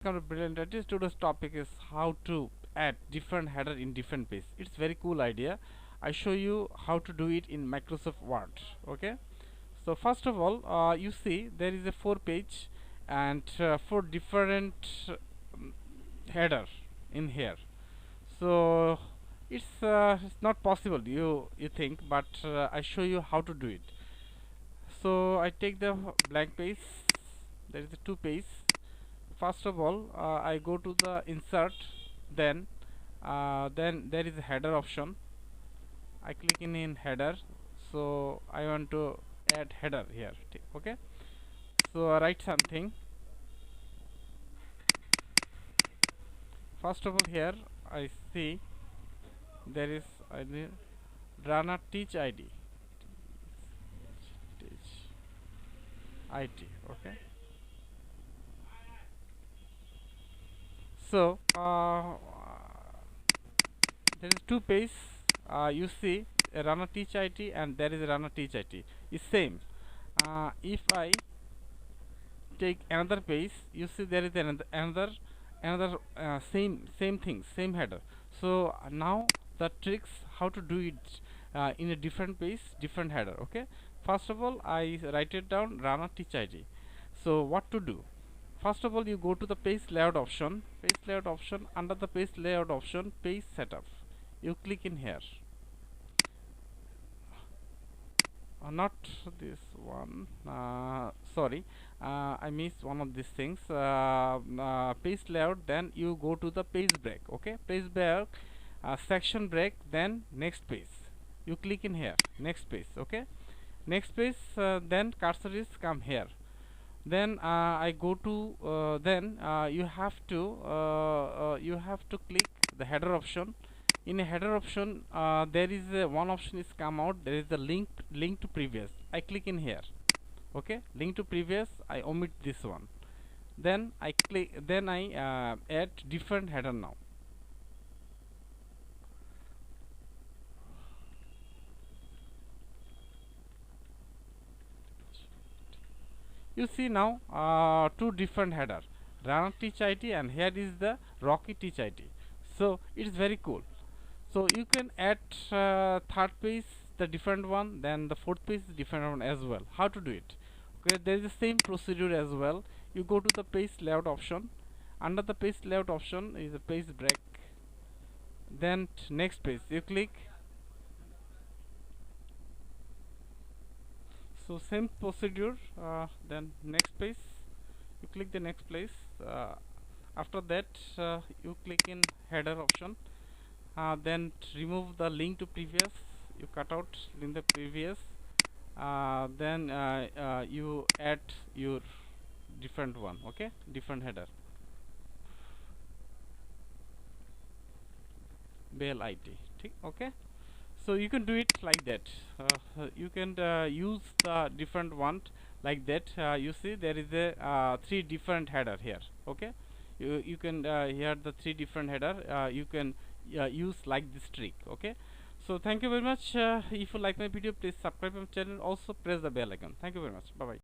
Welcome to BrilliantIT. Today's topic is how to add different header in different page. It's very cool idea. I show you how to do it in Microsoft Word. Okay. So first of all, you see there is a 4 page and 4 different header in here. So it's not possible. You think, but I show you how to do it. So I take the blank page. There is a 2 page. First of all, I go to the insert, then there is a header option. I click in header, so I want to add header here. Okay, so I write something. First of all, here I see there is runner teach id teach it. Okay, so there is 2 page. You see a runner teach it and there is a runner teach it is same. If I take another page, you see there is another same thing, same header. So now the tricks how to do it in a different page, different header. Okay, first of all I write it down, runner teach id. So what to do? First of all, you go to the page layout option. Under the page layout option, page setup, you click in here. Not this one, sorry, I missed one of these things. Page layout, then you go to the page break. Okay, page break, section break, then next page, you click in here, next page. Okay, next page, then cursor is come here, then I go to then you have to click the header option. In a header option, there is one option is come out, there is the link to previous. I click in here. Okay, link to previous, I omit this one, then I add different header. Now you see now 2 different header, runner teach it and here is the rocky teach it. So it's very cool. So you can add third page the different one, then the fourth page is different one as well. How to do it? Okay, there is the same procedure as well. You go to the page layout option. Under the page layout option is a page break, then next page you click. So same procedure, then next page you click the next place. After that you click in header option, then remove the link to previous, you cut out in the previous, then you add your different one. Okay, different header, BrilliantIT. Okay, so you can do it like that. You can use the different one like that. You see there is a 3 different header here. Okay, you can here the 3 different header you can use like this trick. Okay, so thank you very much. If you like my video, please subscribe my channel, also press the bell icon. Thank you very much. Bye bye.